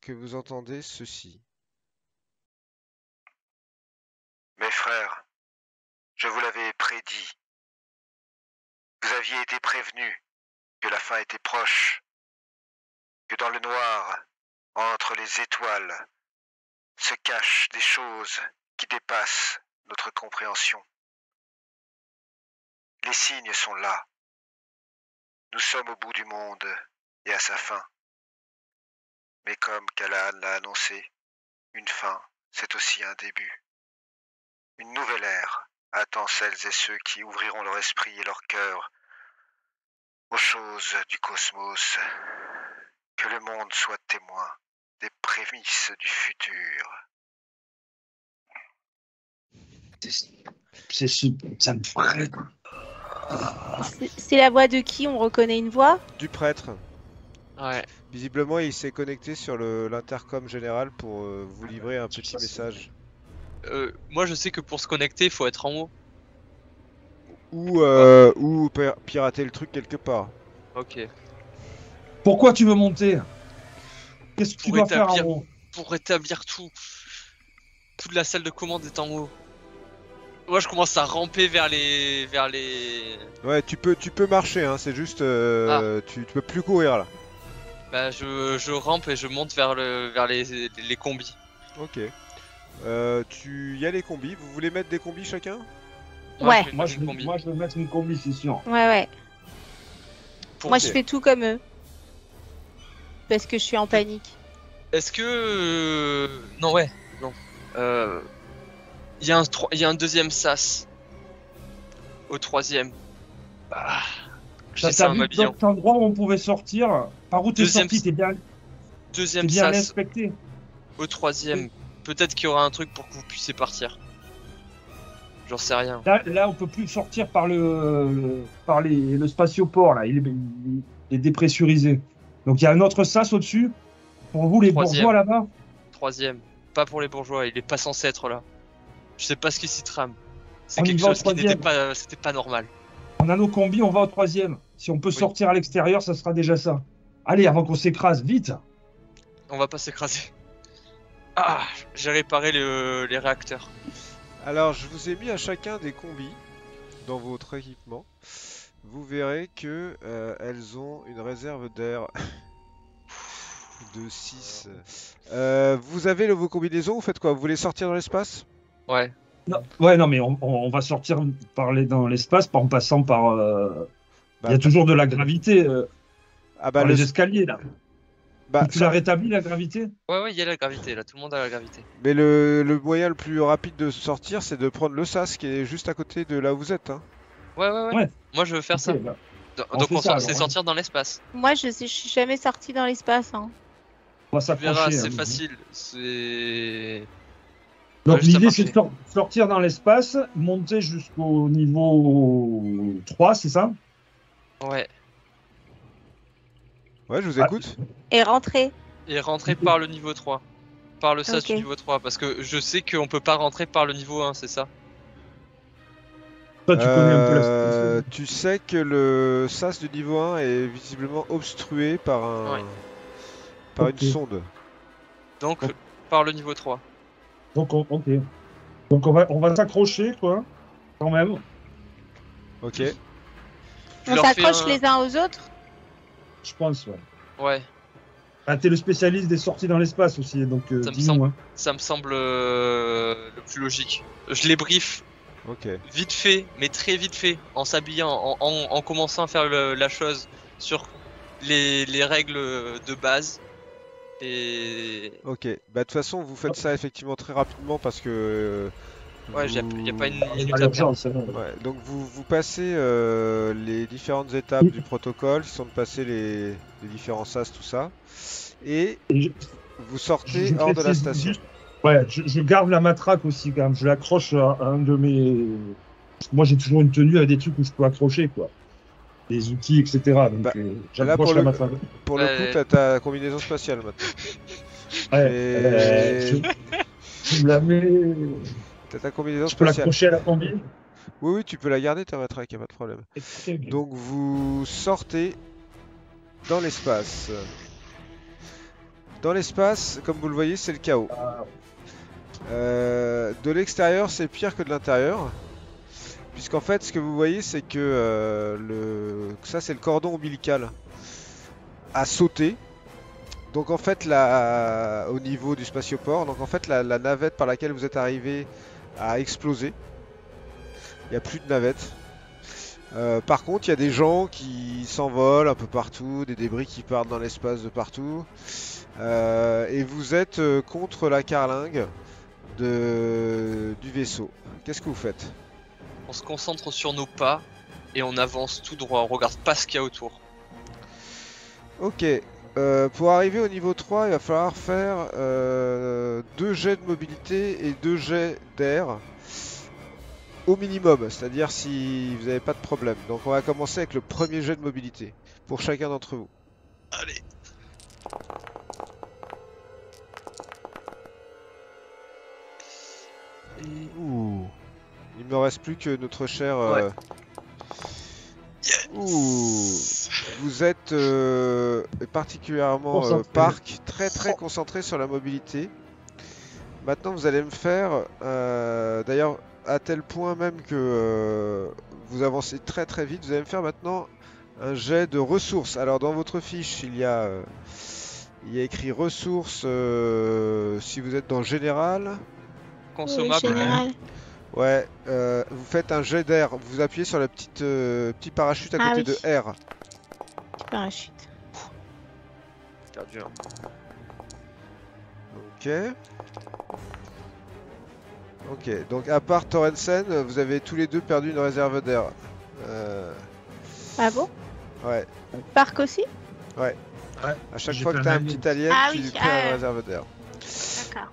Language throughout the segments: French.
que vous entendez ceci. Mes frères, je vous l'avais prédit. Vous aviez été prévenus que la fin était proche, que dans le noir, entre les étoiles, se cachent des choses qui dépassent notre compréhension. Les signes sont là. Nous sommes au bout du monde et à sa fin. Mais comme Callahan l'a annoncé, une fin, c'est aussi un début. Une nouvelle ère attend celles et ceux qui ouvriront leur esprit et leur cœur aux choses du cosmos. Que le monde soit témoin des prémices du futur. Ça me ferait. C'est la voix de qui? On reconnaît une voix? Du prêtre. Ouais. Visiblement, il s'est connecté sur l'intercom général pour vous livrer un petit message. Moi, je sais que pour se connecter, il faut être en haut. Ou pirater le truc quelque part. Ok. Pourquoi tu veux monter? Qu'est-ce que tu dois faire en haut? Pour rétablir tout. Toute la salle de commande est en haut. Moi, je commence à ramper vers les. Ouais, tu peux marcher, hein, c'est juste. Tu peux plus courir là. Bah, je rampe et je monte vers les combis. Ok. Y a les combis. Vous voulez mettre des combis chacun? Ouais. Moi, je veux mettre une combi, c'est sûr. Ouais. Moi, Ok. je fais tout comme eux. Parce que je suis en panique. Est-ce que. Non, ouais. Non. Il y a un deuxième sas. Au troisième. Ah. J'ai ça T'as en vu m'habillant. d'autres endroits où on pouvait sortir? Par où t'es Deuxième- sorti? T'es bien Deuxième allé sas. inspecter? Au troisième. Peut-être qu'il y aura un truc pour que vous puissiez partir. J'en sais rien. Là, on peut plus sortir par le spatioport, là. Il est dépressurisé. Donc il y a un autre sas au-dessus. Pour vous, les Troisième. bourgeois là-bas? Troisième. Pas pour les bourgeois, il est pas censé être là. Je sais pas ce qui s'y trame. C'est On y quelque va au chose qui n'était troisième. pas. C'était pas normal. On a nos combis, on va au troisième. Si on peut sortir à l'extérieur, ça sera déjà ça. Allez, avant qu'on s'écrase, vite! On va pas s'écraser. Ah, j'ai réparé les réacteurs. Alors, je vous ai mis à chacun des combis dans votre équipement. Vous verrez que elles ont une réserve d'air de 6. Vous avez vos combinaisons, vous faites quoi? Vous voulez sortir dans l'espace? Ouais. Non, mais on va sortir dans l'espace en passant par. Il y a toujours de la gravité bah dans les escaliers là. Tu l'as rétabli la gravité? Ouais, il y a la gravité là, tout le monde a la gravité. Mais le moyen le plus rapide de sortir, c'est de prendre le sas qui est juste à côté de là où vous êtes. Hein. Ouais. Moi je veux faire ça. Bah, Donc c'est sortir dans l'espace. Moi, je suis jamais sortie dans l'espace. Hein. On va Tu verras, s'accrocher. c'est facile. C'est. Donc juste l'idée à c'est de sortir dans l'espace, monter jusqu'au niveau 3, c'est ça? Ouais. Ouais, je vous écoute. Et rentrer. Et rentrer par le niveau 3. Par le sas Ok. du niveau 3. Parce que je sais qu'on peut pas rentrer par le niveau 1, c'est ça? Toi, tu connais un peu la situation. Tu sais que le sas du niveau 1 est visiblement obstrué par une sonde. Donc par le niveau 3. Donc ok. Donc on va s'accrocher quoi, quand même. Ok. On s'accroche les uns aux autres? Je pense, ouais. Ouais. Ah, t'es le spécialiste des sorties dans l'espace aussi, donc dis-nous. Hein. Ça me semble le plus logique. Je les brief. Ok. Vite fait, mais très vite fait, en s'habillant, en commençant à faire la chose sur les règles de base. Et. Ok. Bah de toute façon, vous faites ça effectivement très rapidement parce que. Ouais, il n'y a pas une minute à l'urgence. Ouais, donc vous passez les différentes étapes du protocole, qui sont de passer les différents sas, tout ça, et vous sortez hors de la station. Ouais, je garde la matraque aussi quand même, je l'accroche à un de mes... Moi j'ai toujours une tenue à des trucs où je peux accrocher quoi, des outils etc. Donc j'accroche la matraque. Pour le coup, t'as ta combinaison spatiale maintenant. Ouais, je me la mets... T'as ta combinaison spatiale. Je peux l'accrocher à la combi? Oui, tu peux la garder ta matraque, y a pas de problème. Okay. Donc vous sortez dans l'espace. Dans l'espace, comme vous le voyez, c'est le chaos. De l'extérieur, c'est pire que de l'intérieur. Puisqu'en fait, ce que vous voyez, c'est que ça, c'est le cordon ombilical a sauté. Donc en fait, au niveau du spatioport, donc en fait, la navette par laquelle vous êtes arrivé a explosé. Il n'y a plus de navette. Par contre, il y a des gens qui s'envolent un peu partout, des débris qui partent dans l'espace de partout. Et vous êtes contre la carlingue du vaisseau. Qu'est-ce que vous faites? On se concentre sur nos pas et on avance tout droit, on regarde pas ce qu'il y a autour. Ok, pour arriver au niveau 3, il va falloir faire 2 jets de mobilité et 2 jets d'air au minimum, c'est-à-dire si vous n'avez pas de problème. Donc on va commencer avec le premier jet de mobilité pour chacun d'entre vous. Allez. Ouh. Il me reste plus que notre cher... Ouh. Vous êtes particulièrement Park, très concentré sur la mobilité. Maintenant vous allez me faire, d'ailleurs à tel point même que vous avancez très vite, vous allez me faire maintenant un jet de ressources. Alors dans votre fiche il y a écrit ressources si vous êtes dans général. Consommable. Général. Ouais, vous faites un jet d'air, vous appuyez sur le petit parachute à côté de R. Petit parachute. Perdu, hein. Ok, donc à part Torrensen, vous avez tous les deux perdu une réserve d'air. Ah bon? Ouais. Parc aussi? Ouais. Ouais. À chaque fois que t'as un petit alien, Ah tu oui, lui perds une réserve d'air. D'accord.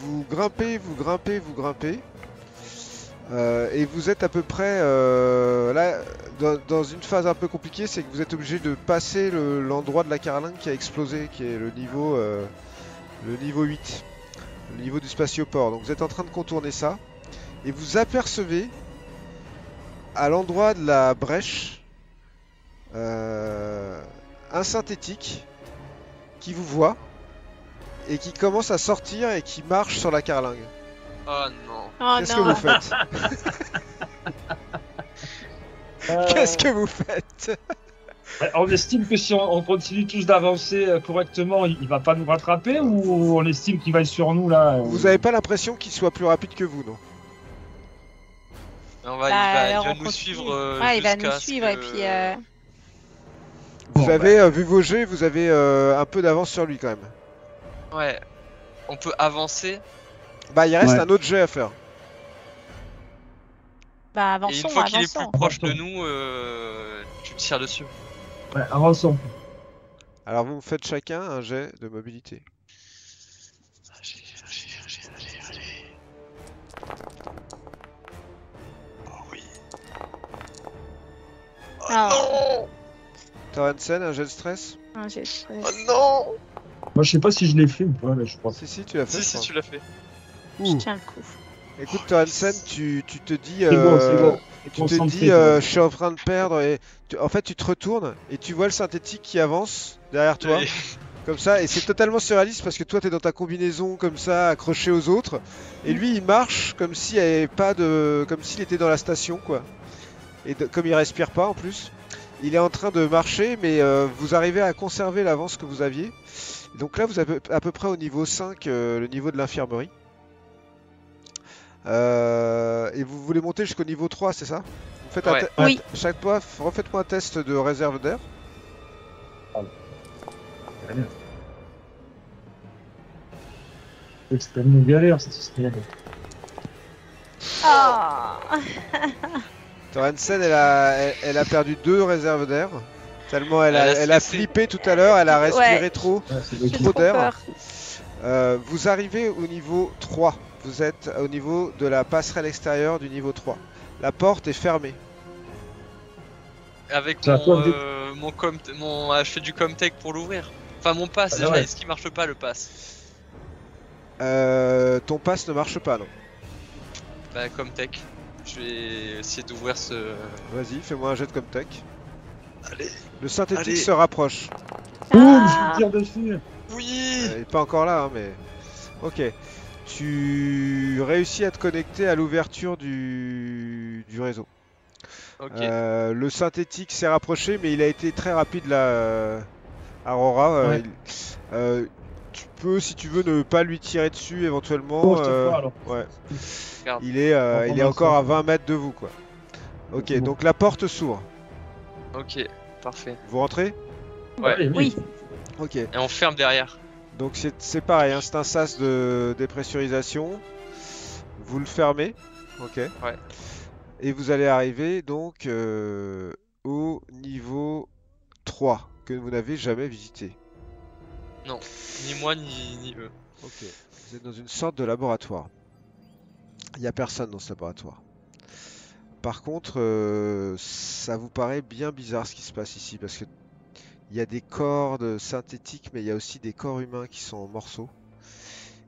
Vous grimpez. Et vous êtes à peu près là dans une phase un peu compliquée, c'est que vous êtes obligé de passer l'endroit de la carlingue qui a explosé, qui est le niveau 8, le niveau du spatioport. Donc vous êtes en train de contourner ça et vous apercevez à l'endroit de la brèche un synthétique qui vous voit et qui commence à sortir et qui marche sur la carlingue. Oh non. Oh Qu'est-ce que non. vous faites? Qu'est-ce que vous faites? On estime que si on continue tous d'avancer correctement, il va pas nous rattraper, ou on estime qu'il va être sur nous là? Vous avez pas l'impression qu'il soit plus rapide que vous, non? Il alors va on nous continue. suivre. Ouais, il va nous jusqu'à ce suivre que- et puis. Vous Bon, avez vu vos jets, vous avez un peu d'avance sur lui quand même. Ouais. On peut avancer. Bah il reste Ouais. un autre jet à faire. Bah Et avançons, une fois qu'il est avançons. plus proche de Avançons. nous, tu tires dessus. Ouais, avançons. Alors vous me faites chacun un jet de mobilité. Allez. Oh oui. Oh Ah. non. Torrensen, un jet de stress? Ah, j'ai stress. Oh non. Moi, je sais pas si je l'ai fait ou pas, mais je crois. Si, tu l'as fait. Si, je si, crois. tu l'as fait. Je Ouh. tiens le coup. Écoute Torrensen, tu te dis... C'est bon, c'est bon. Tu te dis, je suis en train de perdre et en fait tu te retournes et tu vois le synthétique qui avance derrière toi. Et- Comme ça, et c'est totalement surréaliste parce que toi t'es dans ta combinaison comme ça, accroché aux autres, et lui il marche comme s'il n'y avait pas de. Comme s'il était dans la station quoi. Et comme il respire pas en plus, il est en train de marcher, mais vous arrivez à conserver l'avance que vous aviez. Donc là vous avez à peu près au niveau 5, le niveau de l'infirmerie. Et vous voulez monter jusqu'au niveau 3, c'est ça? Vous faites Ouais. Oui. chaque fois, refaites-moi un test de réserve d'air. C'est extrêmement galère, ça serait. Oh. Torrensen, elle a perdu 2 réserves d'air. Tellement elle a stressé. flippé tout à l'heure, elle a respiré Ouais. trop. C'est J'ai Trop trop d'air. peur. Vous arrivez au niveau 3. Vous êtes au niveau de la passerelle extérieure du niveau 3. La porte est fermée. Avec Ça mon, peut- je fais du Comtech pour l'ouvrir. Enfin, mon pass, Ah, déjà, ouais. est-ce qu'il marche pas le pass? Ton pass ne marche pas, non? Bah, Comtech. Je vais essayer d'ouvrir ce. Vas-y, fais-moi un jet de Comtech. Allez. Le synthétique Allez. se rapproche. Boum, Ah. je tire dessus. Oui. Il est pas encore là, hein, mais... Ok. Tu réussis à te connecter à l'ouverture du réseau. Ok. Le synthétique s'est rapproché, mais il a été très rapide là, Aurora. Ouais. Tu peux, si tu veux, ne pas lui tirer dessus éventuellement. Bon, je tire pas alors. Ouais. Regarde. Il est Prends encore ça. à 20 mètres de vous, quoi. Ok, C'est bon. donc la porte s'ouvre. Ok. Parfait. Vous rentrez? Ouais. Allez, Oui. Ok. Et on ferme derrière. Donc c'est pareil, hein, c'est un sas de dépressurisation. Vous le fermez. Ok. Ouais. Et vous allez arriver donc au niveau 3 que vous n'avez jamais visité. Non. Ni moi ni eux. Ok. Vous êtes dans une sorte de laboratoire. Il n'y a personne dans ce laboratoire. Par contre, ça vous paraît bien bizarre ce qui se passe ici parce que il y a des corps synthétiques, mais il y a aussi des corps humains qui sont en morceaux.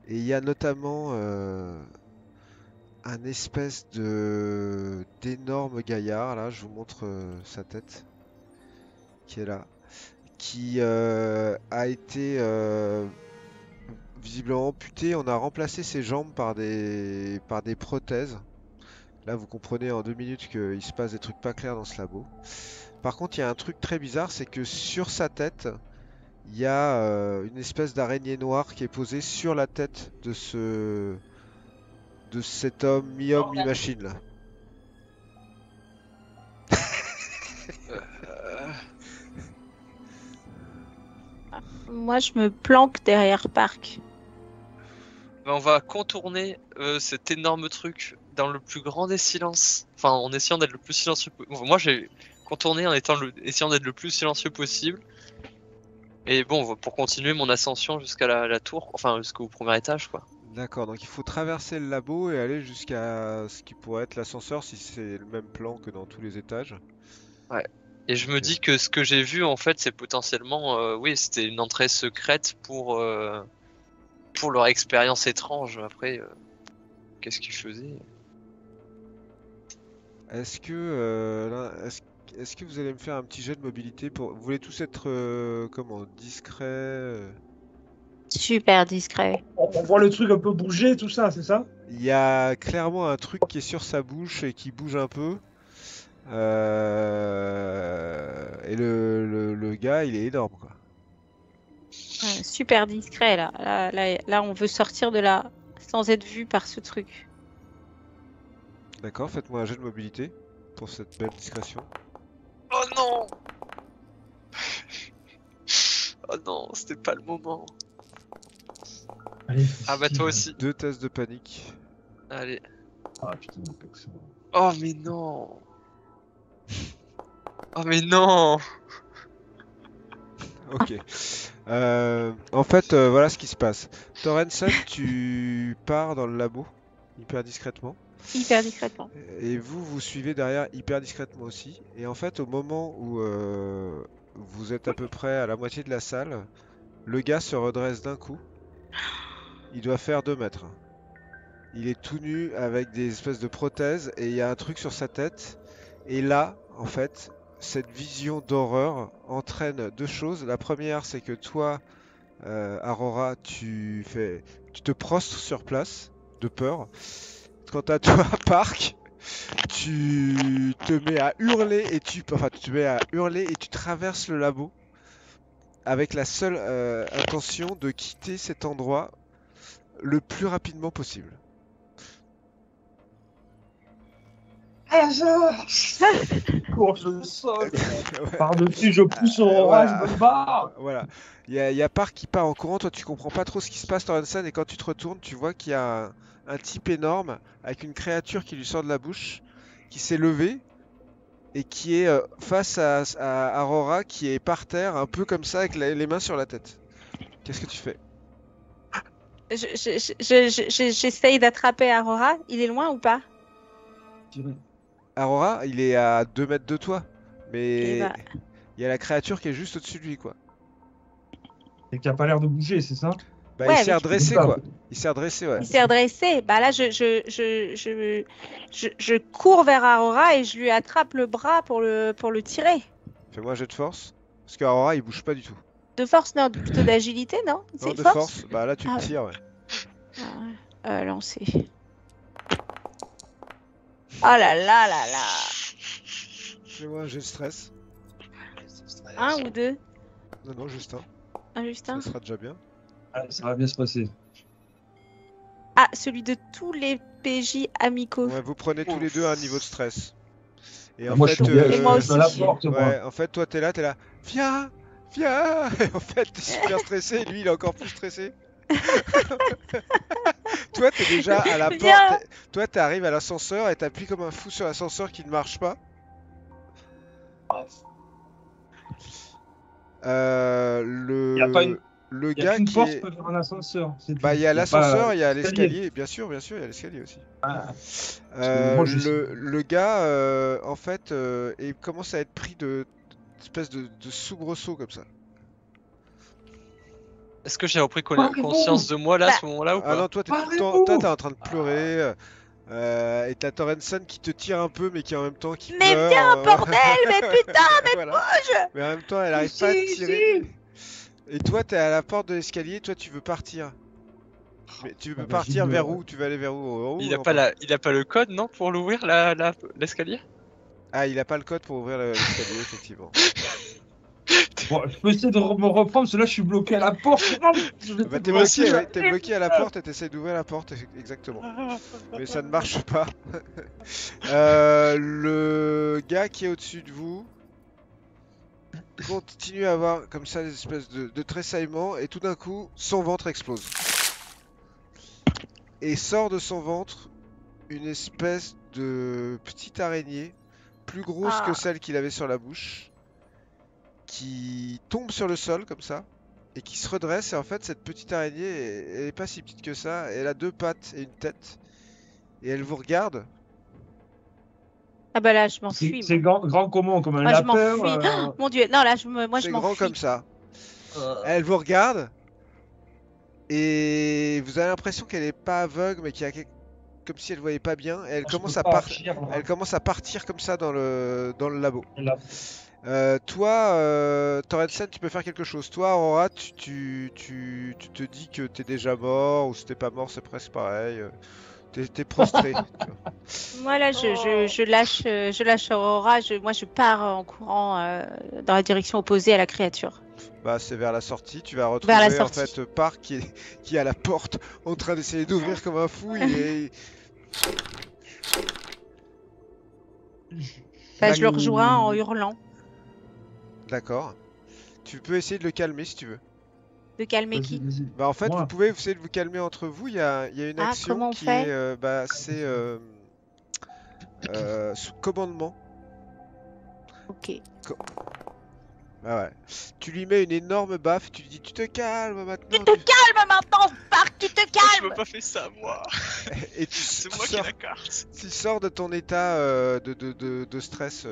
Et il y a notamment un espèce d'énorme gaillard. Là, je vous montre sa tête qui est là, qui a été visiblement amputé. On a remplacé ses jambes par des prothèses. Là, vous comprenez en 2 minutes qu'il se passe des trucs pas clairs dans ce labo. Par contre, il y a un truc très bizarre, c'est que sur sa tête, il y a une espèce d'araignée noire qui est posée sur la tête de cet homme mi-homme, mi-machine là. Moi, je me planque derrière Park. Ben, on va contourner cet énorme truc dans le plus grand des silences. Enfin, en essayant d'être le plus silencieux possible. Moi, j'ai contourné en essayant d'être le plus silencieux possible. Et bon, pour continuer mon ascension jusqu'à la tour, enfin jusqu'au premier étage, quoi. D'accord, donc il faut traverser le labo et aller jusqu'à ce qui pourrait être l'ascenseur si c'est le même plan que dans tous les étages. Et je me dis que ce que j'ai vu, en fait, c'est potentiellement, oui, c'était une entrée secrète pour leur expérience étrange. Après, qu'est-ce qu'ils faisaient? Est-ce que, est-ce que vous allez me faire un petit jet de mobilité pour... Vous voulez tous être comment, discret? Super discret. On voit le truc un peu bouger, tout ça, c'est ça? Il y a clairement un truc qui est sur sa bouche et qui bouge un peu. Et le gars, il est énorme, quoi. Super discret là. Là, on veut sortir de là sans être vu par ce truc. D'accord, faites-moi un jet de mobilité pour cette belle discrétion. Oh non! Oh non, c'était pas le moment. Allez, Ah bah toi aussi. 2 tests de panique. Allez. Ah putain, c'est bon. Oh mais non! Oh mais non! Ok. En fait, voilà ce qui se passe. Torrenson, tu pars dans le labo hyper discrètement. Hyper discrètement. Et vous suivez derrière hyper discrètement aussi. Et en fait, au moment où vous êtes à peu près à la moitié de la salle, le gars se redresse d'un coup. Il doit faire 2 mètres. Il est tout nu avec des espèces de prothèses et il y a un truc sur sa tête. Et là, en fait, cette vision d'horreur entraîne 2 choses. La première, c'est que toi, Aurora, tu te prostres sur place de peur. Quant à toi, Park, tu te mets à hurler et tu te mets à hurler et tu traverses le labo avec la seule intention de quitter cet endroit le plus rapidement possible. Cours, je saute. Ouais. Par-dessus, je pousse au Voilà. rage, je me barre. Voilà. Il y a Park qui part en courant, toi tu comprends pas trop ce qui se passe, Torrenson, et quand tu te retournes, tu vois qu'il y a un type énorme avec une créature qui lui sort de la bouche, qui s'est levé et qui est face à Aurora qui est par terre, un peu comme ça, avec les mains sur la tête. Qu'est-ce que tu fais? J'essaye d'attraper Aurora. Il est loin ou pas? Aurora, il est à 2 mètres de toi, Eh mais ben, il y a la créature qui est juste au-dessus de lui, quoi. Et qui a pas l'air de bouger, c'est ça? Bah, Ouais, il s'est mais redressé, peux pas. quoi. Il s'est redressé, ouais. il s'est redressé. Bah là, je cours vers Aurora et je lui attrape le bras pour le tirer. Fais-moi un jet de force. Parce qu'Aurora il bouge pas du tout. De force, non, plutôt d'agilité, non? Non, C'est de force? force. Bah là tu Ah le ouais. tires, ouais. Lancer. Oh là là là là. Fais-moi un jet de stress. Un ou deux? Non, non, juste un. Un juste un? Ça sera déjà bien. Ah, ça va bien se passer. Ah, celui de tous les PJ amicaux. Ouais, vous prenez tous les deux un niveau de stress. Et en Moi, fait, je suis bien. Et moi Je suis à la aussi. porte, moi. ouais, en fait, toi t'es là, viens, viens. Et en fait, t'es super stressé, et lui il est encore plus stressé. Toi t'es déjà à la Viens. porte, toi t'arrives à l'ascenseur et t'appuies comme un fou sur l'ascenseur qui ne marche pas. Y a pas une- Le Il y a gars qu'une qui porte est... peut faire un ascenseur. c'est Bah tout. il y a pas l'ascenseur, il y a l'escalier. l'escalier, bien sûr, il y a l'escalier aussi. Ah, parce que moi, je sais. Le gars, en fait, il commence à être pris de espèce de soubresaut comme ça. Est-ce que j'ai repris Parlez-vous. conscience de moi là, à ce moment-là ou Ah non, pas? toi t'es tout le temps, Parlez-vous. toi t'es en train de pleurer, et t'as Torrenson qui te tire un peu, mais qui en même temps qui Mais pleure. viens, bordel, mais putain, mais bouge. Mais en même temps, elle arrive pas à te Si, tirer. si. Et toi, t'es à la porte de l'escalier, toi tu veux partir. Mais tu veux Ah bah, partir j'y vers vais. où? Tu veux aller vers où? Il a enfin pas le code, non, pour l'ouvrir l'escalier? Ah, il a pas le code pour ouvrir l'escalier, effectivement. Bon, je peux essayer de me reprendre, parce que là, je suis bloqué à la porte. Non, je vais Bah, te t'es bloquer, bloqué, là. ouais, t'es bloqué à la porte et t'essayes d'ouvrir la porte, exactement. Mais ça ne marche pas. Le gars qui est au-dessus de vous continue à avoir comme ça des espèces de tressaillements et tout d'un coup, son ventre explose. Et sort de son ventre une espèce de petite araignée, plus grosse que celle qu'il avait sur la bouche, qui tombe sur le sol comme ça, et qui se redresse. Et en fait, cette petite araignée, elle est pas si petite que ça. Elle a deux pattes et une tête. Et elle vous regarde. Ah bah là, je m'enfuis. C'est grand comment? Comme un Moi, je lapin m'enfuis. Oh, mon dieu, non, là, moi, je C'est grand m'enfuis. comme ça. Elle vous regarde. Et vous avez l'impression qu'elle est pas aveugle, mais qu'il y a comme si elle voyait pas bien. Et elle commence à partir comme ça dans le labo. Toi, Torrenson, tu peux faire quelque chose. Toi, Aurora, tu te dis que t'es déjà mort, ou si t'es pas mort, c'est presque pareil. T'es prostré. Tu vois. Moi, là, je lâche Aurora. Moi, je pars en courant dans la direction opposée à la créature. Bah, c'est vers la sortie. Tu vas Vers retrouver la en sortie. fait Park qui est à la porte en train d'essayer d'ouvrir comme un fou. Bah, je le rejoins en hurlant. D'accord. Tu peux essayer de le calmer si tu veux. De calmer qui? Bah en fait, Moi. vous pouvez essayer de vous calmer entre vous. Il y a une Ah, action comment on qui fait? est, c'est sous commandement. Ok. Ah ouais. Tu lui mets une énorme baffe. Tu lui dis, tu te calmes maintenant. Tu te calmes maintenant, Park, tu te Je calmes! veux pas faire ça, moi. Et tu C'est moi qui ai la carte. tu sors de ton état de stress.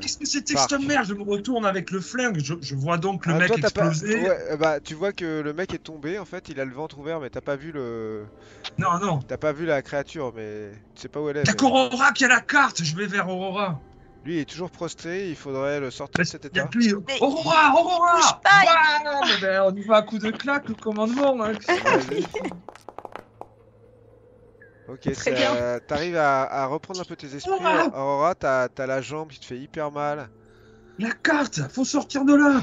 Qu'est-ce que c'était que cette merde? Je me retourne avec le flingue. Je vois donc le Ah, mec toi, t'as pas- exploser. Ouais, bah tu vois que le mec est tombé. En fait, il a le ventre ouvert, mais t'as pas vu Non. t'as pas vu la créature, mais tu sais pas où elle est. T'as mais- qu'Aurora qui a la carte. Je vais vers Aurora. Lui il est toujours prostré. Il faudrait le sortir de cet Y a état. plus. Mais- Aurora! Bouge pas, Bam ben, on y va à coup de claque, le commandement. Hein. Vas-y. Ok, Très bien. t'arrives à reprendre un peu tes esprits. Aurora Aurora, t'as la jambe qui te fait hyper mal. La carte! Faut sortir de là!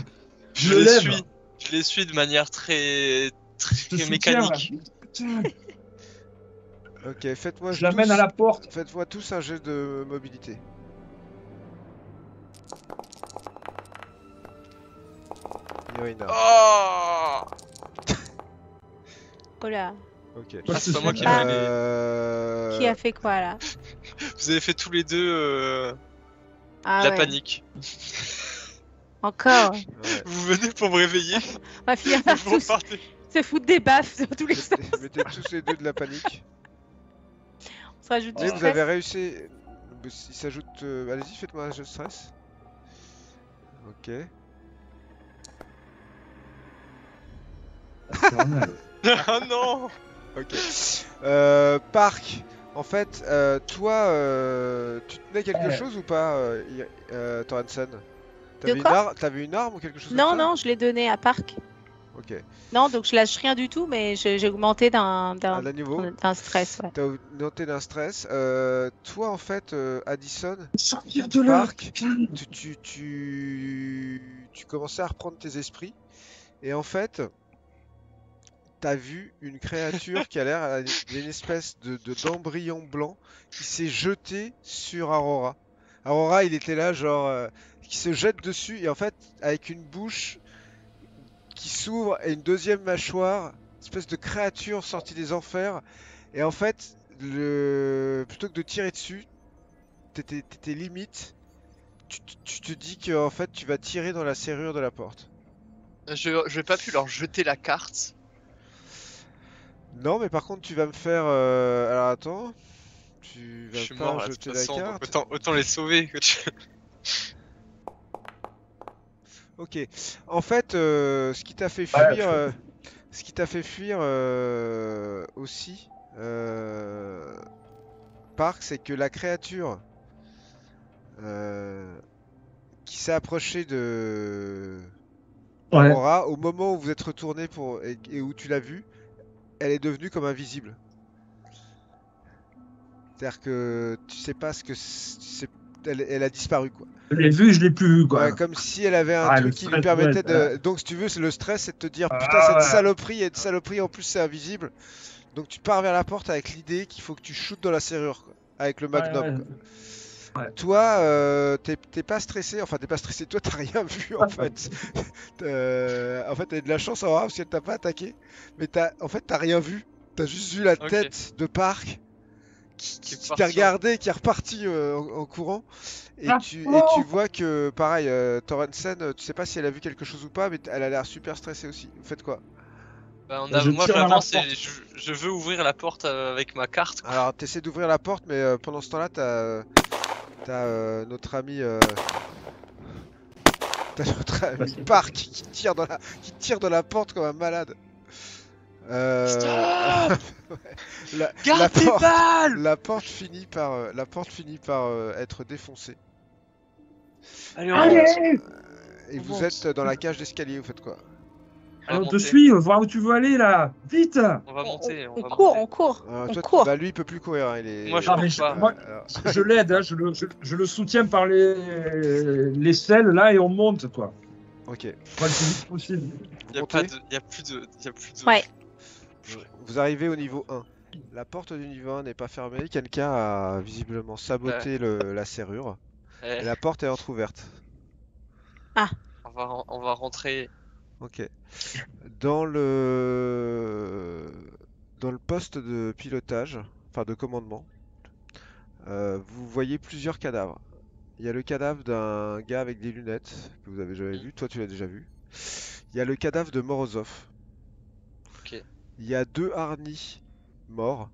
Je le les lève. suis. Je les suis de manière très Je te soutiens, mécanique. là. Putain. Ok, faites-moi Je l'amène à la porte. Faites-moi tous un jet de mobilité. Irina. Oh Oh là. Ok. Moi, c'est pas je moi te qui soutiens. l'ai fait. Qui a fait quoi là? Vous avez fait tous les deux Ah la ouais. panique. Encore. Ouais. Vous venez pour me réveiller. On va finir par Vous tous repartez. se foutre des baffes dans tous les sens. Mettez tous les deux de la panique. On se rajoute du Et vous stress. avez réussi. Il s'ajoute. Allez-y, faites-moi un jeu de stress. Ok. Ah non. Ok. Park, En fait, toi, tu tenais quelque chose ou pas, Thorensen? De quoi? T'avais une arme ou quelque chose Non, comme ça? non, je l'ai donné à Parc. Ok. Non, donc je lâche rien du tout, mais j'ai augmenté À la niveau, d'un stress, ouais. t'as noté d'un stress. Toi, en fait, Addison, Sortir de là. Park, tu commençais à reprendre tes esprits. Et en fait, t'as vu une créature qui a l'air d'une espèce d'embryon blanc qui s'est jeté sur Aurora. Aurora, il était là, genre, qui se jette dessus et en fait, avec une bouche qui s'ouvre et une deuxième mâchoire, espèce de créature sortie des enfers. Et en fait, plutôt que de tirer dessus, t'étais limite. Tu te dis que en fait, tu vas tirer dans la serrure de la porte. Je vais pas pu leur jeter la carte. Non, mais par contre, tu vas me faire. Alors attends. Tu Je vas suis pas mort là de toute jeter la façon, donc carte. autant les sauver. Ok. En fait, ce qui t'a fait Ouais, fuir, ce qui t'a fait fuir aussi, Park, c'est que la créature euh, qui s'est approchée de ouais. Aurora, au moment où vous êtes retourné et où tu l'as vue, elle est devenue comme invisible. C'est-à-dire que tu sais pas ce que elle a disparu quoi. Je l'ai vu, je l'ai plus vu, Ouais, quoi. comme si elle avait un Ah, le truc qui lui stress, ouais. permettait de. Donc, si tu veux, c'est le stress, c'est de te dire putain, Ah, cette ouais. saloperie et de saloperie en plus, c'est invisible. Donc, tu pars vers la porte avec l'idée qu'il faut que tu shootes dans la serrure, quoi, avec le Ouais, magnum, ouais. quoi. Ouais. Toi, t'es pas stressé, enfin, t'es pas stressé, toi, t'as rien vu en fait. En fait, t'as eu de la chance en parce qu'elle t'a pas attaqué, mais en fait, t'as rien vu. T'as juste vu la Ok, tête de Park qui est qui t'a parti en... regardé, qui est reparti en courant. Et Ah, tu oh. vois que, pareil, Torrensen, tu sais pas si elle a vu quelque chose ou pas, mais elle a l'air super stressée aussi. Vous faites quoi? Bah, Je moi tire dans la j'avance et porte. je veux ouvrir la porte avec ma carte, quoi. Alors, t'essaies d'ouvrir la porte, mais pendant ce temps-là, t'as notre ami, t'as notre ami Park qui tire dans la porte comme un malade. Stop! Ouais. La, la Garde tes porte, balles! la porte finit par être défoncée. Allez, on monte. Allez! Et On vous monte. êtes dans la cage d'escalier, vous faites quoi? On va On te monter. suit, voir où tu veux aller, là. Vite! On va monter, On va court, monter. on court, Alors, on toi, court. bah lui il peut plus courir, hein, il est. Moi, je Ah, cours mais pas. moi, alors- je l'aide, hein, je le soutiens par les selles, là, et on monte, quoi. Ok. Pas le plus vite possible. Vous Y a montez, pas de, y a plus de. Ouais. vous arrivez au niveau 1. La porte du niveau 1 n'est pas fermée. Quelqu'un a visiblement saboté la serrure. Eh, Et la porte est entrouverte. on va rentrer. Ok. Dans le dans le poste de pilotage, enfin de commandement, vous voyez plusieurs cadavres. Il y a le cadavre d'un gars avec des lunettes que vous avez jamais vu. Toi, tu l'as déjà vu. Il y a le cadavre de Morozov. Ok. Il y a 2 harnis morts.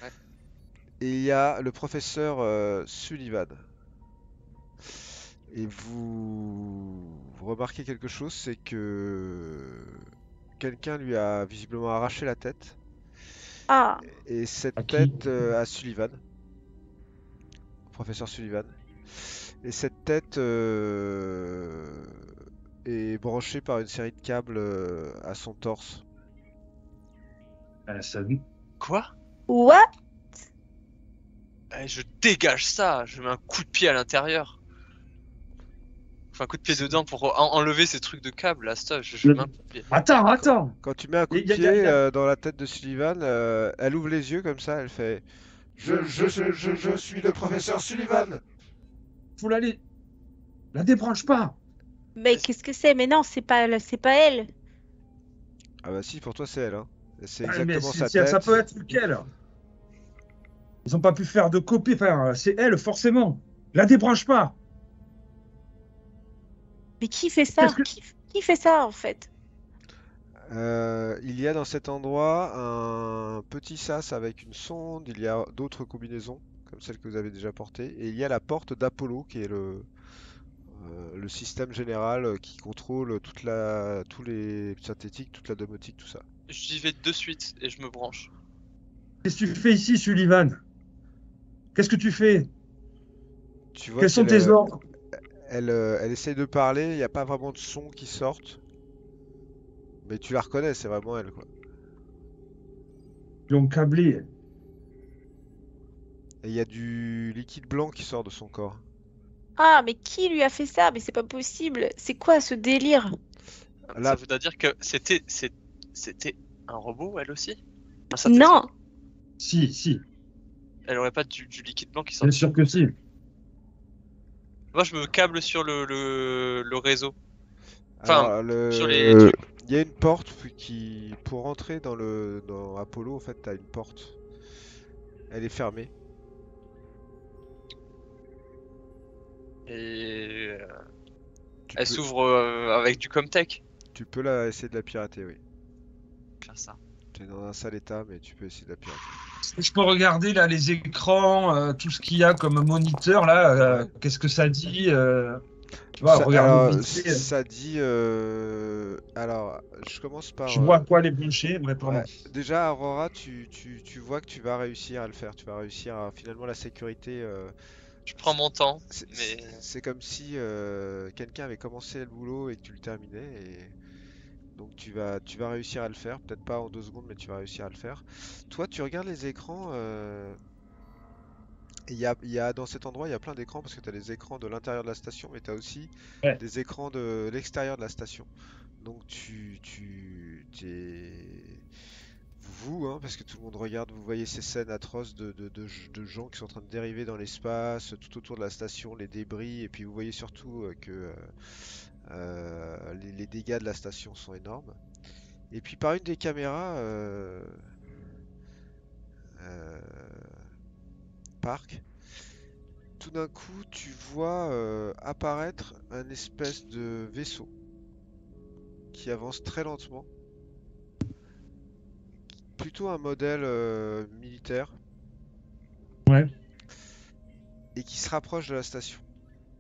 Ouais. Et il y a le professeur Sullivan. Et vous remarquez quelque chose, c'est que quelqu'un lui a visiblement arraché la tête. Ah, Et cette À qui? tête à Sullivan, professeur Sullivan. Et cette tête est branchée par une série de câbles à son torse. Ça, Quoi? what? Eh, je dégage ça. Je mets un coup de pied à l'intérieur. Enfin, un coup de pied dedans pour enlever ces trucs de câbles là. Stop, je mets un coup de pied. Attends! Quand tu mets un coup de Y a- pied y a- dans la tête de Sullivan, elle ouvre les yeux comme ça, elle fait je suis le professeur Sullivan. Faut l'aller. La débranche pas! Mais qu'est-ce que c'est? Mais non, c'est pas elle. Ah bah si, pour toi c'est elle, hein. C'est Ah, mais exactement sa ça tête. peut être lequel? Ils ont pas pu faire de copie, enfin, c'est elle, forcément. La débranche pas! Mais qui fait ça? Qu'est-ce que- Qui fait ça en fait? Il y a dans cet endroit un petit sas avec une sonde, il y a d'autres combinaisons, comme celle que vous avez déjà portée, et il y a la porte d'Apollo qui est le système général qui contrôle tous les synthétiques, toute la domotique, tout ça. J'y vais de suite et je me branche. Qu'est-ce que tu fais ici, Sullivan? Qu'est-ce que tu fais? Tu vois Quels sont qu'elle tes ordres? elle essaye de parler, il n'y a pas vraiment de son qui sortent. Mais tu la reconnais, c'est vraiment elle, quoi. Ils l'ont câblé. Et il y a du liquide blanc qui sort de son corps. Ah, mais qui lui a fait ça? Mais c'est pas possible. C'est quoi ce délire? Là, Ça veut dire que c'était un robot, elle aussi? Un synthétique. Non! Si, Elle aurait pas du liquide blanc qui sort. bien sûr que si. Moi, je me câble sur le réseau. Enfin, alors, sur les trucs. il y a une porte qui, pour rentrer dans Apollo, en fait, t'as une porte. Elle est fermée. Et Tu elle peux, s'ouvre avec du Comtech. tu peux essayer de la pirater, oui. Faire ça. T'es dans un sale état, mais tu peux essayer de la pirater. Je peux regarder là les écrans, tout ce qu'il y a comme moniteur là. Qu'est-ce que ça dit? Tu vois, regarde Alors, vite fait. ça dit. Alors, je commence par. Je vois à quoi les brancher. Ouais, pardon. Ouais. Déjà, Aurora, tu vois que tu vas réussir à le faire. Tu vas réussir à. Finalement, la sécurité. Je prends mon temps, C'est mais c'est comme si quelqu'un avait commencé le boulot et que tu le terminais. Et donc, tu vas réussir à le faire. Peut-être pas en 2 secondes, mais tu vas réussir à le faire. Toi, tu regardes les écrans. Et dans cet endroit, il y a plein d'écrans parce que tu as des écrans de l'intérieur de la station, mais tu as aussi Ouais. des écrans de l'extérieur de la station. Donc vous, hein, parce que tout le monde regarde, vous voyez ces scènes atroces de gens qui sont en train de dériver dans l'espace, tout autour de la station, les débris, et puis vous voyez surtout que les dégâts de la station sont énormes. Et puis par une des caméras, euh, Park, tout d'un coup, tu vois apparaître un espèce de vaisseau qui avance très lentement, plutôt un modèle militaire, Ouais. et qui se rapproche de la station,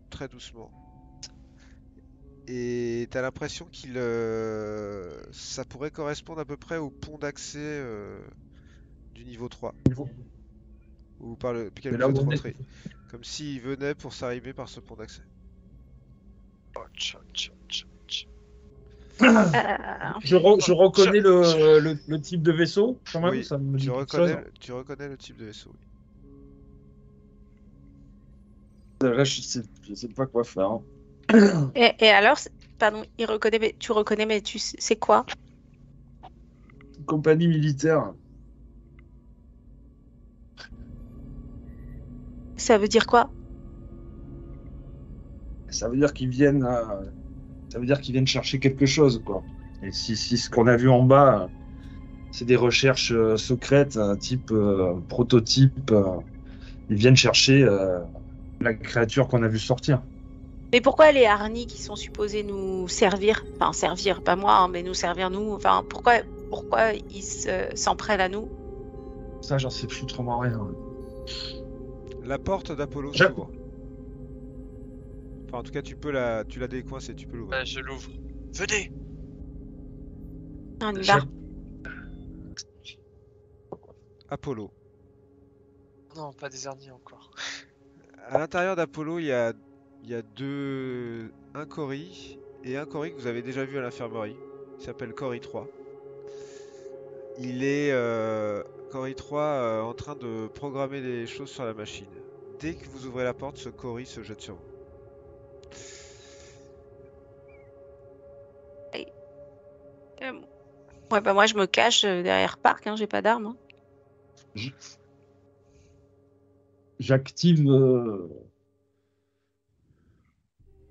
très doucement. Et t'as l'impression ça pourrait correspondre à peu près au pont d'accès du niveau 3, ou par lequel C'est vous là où êtes on est. rentré. Comme s'il venait pour s'arriver par ce pont d'accès. Je reconnais le type de vaisseau quand même. Oui, Ça me dit quelque chose. tu reconnais le type de vaisseau. Oui. Là, je sais pas quoi faire. Hein. Et alors, pardon, tu reconnais, mais c'est quoi? Compagnie militaire. Ça veut dire quoi? Ça veut dire qu'ils viennent. Ça veut dire qu'ils viennent chercher quelque chose, quoi. Et si ce qu'on a vu en bas, c'est des recherches secrètes, type prototype, ils viennent chercher la créature qu'on a vu sortir. Mais pourquoi les harnis qui sont supposés nous servir, enfin servir, pas moi, hein, mais nous servir nous, enfin pourquoi ils s'en prennent à nous? Ça, j'en sais plus trop rien. La porte d'Apollo Je- s'ouvre. Enfin, en tout cas, tu l'as décoincée, tu peux l'ouvrir. je l'ouvre. Venez. On y va. Jacques- Apollo. Non, pas des harnies encore. À l'intérieur d'Apollo, il y a un Cory et un Cory que vous avez déjà vu à l'infirmerie. Il s'appelle Cory 3. Il est Cory 3 en train de programmer des choses sur la machine. Dès que vous ouvrez la porte, ce Cory se jette sur vous. Ouais, bah moi je me cache derrière Park, hein, j'ai pas d'armes. Hein. J'active.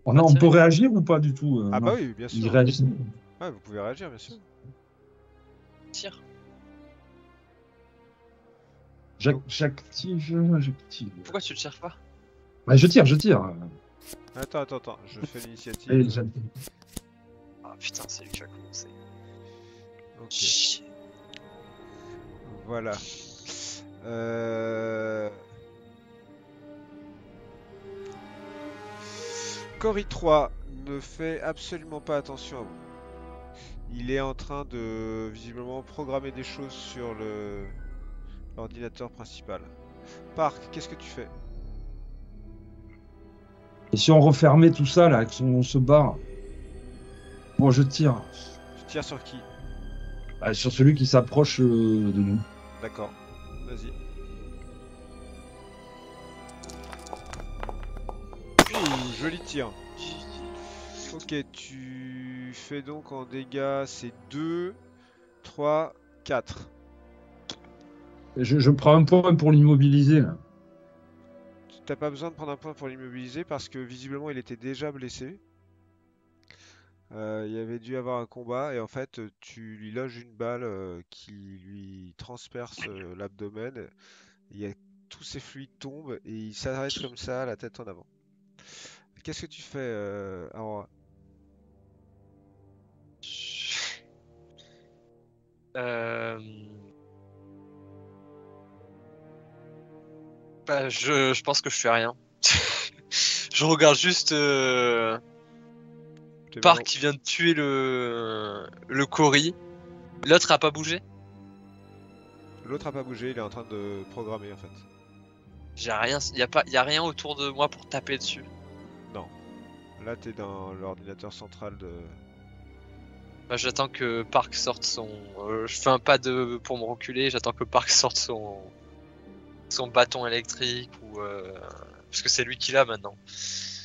On peut réagir ou pas du tout? Ah Non. bah oui, bien Il sûr. réagit. Ouais, vous pouvez réagir, bien sûr. Tire. J'active. Pourquoi tu le tires pas? Bah, je tire. Attends, je fais l'initiative. Allez, j'active. Ah putain, c'est lui qui a commencé. Ok, Chier. voilà. Cory 3 ne fait absolument pas attention à vous. Il est en train de visiblement programmer des choses sur Ordinateur principal. Park, qu'est-ce que tu fais? Et si on refermait tout ça, là, on se barre. Bon, je tire. Tu tires sur qui? Bah, sur celui qui s'approche de nous. D'accord. Vas-y. Joli tir. Ok, tu fais donc en dégâts, c'est 2, 3, 4. Je prends un point pour l'immobiliser, là. T'as pas besoin de prendre un point pour l'immobiliser parce que visiblement il était déjà blessé. Il avait dû avoir un combat et en fait tu lui loges une balle qui lui transperce l'abdomen. Tous ses fluides tombent et il s'arrête comme ça, la tête en avant. Qu'est-ce que tu fais, Aurora? Euh... Bah, je pense que je fais rien. Je regarde juste T'es Park vraiment- qui vient de tuer le Cory. L'autre a pas bougé. L'autre a pas bougé, il est en train de programmer en fait. J'ai rien, y a rien autour de moi pour taper dessus. Non. Là t'es dans l'ordinateur central de... Bah, j'attends que Park sorte son. Je fais un pas pour me reculer. J'attends que Park sorte son bâton électrique ou parce que c'est lui qui l'a maintenant.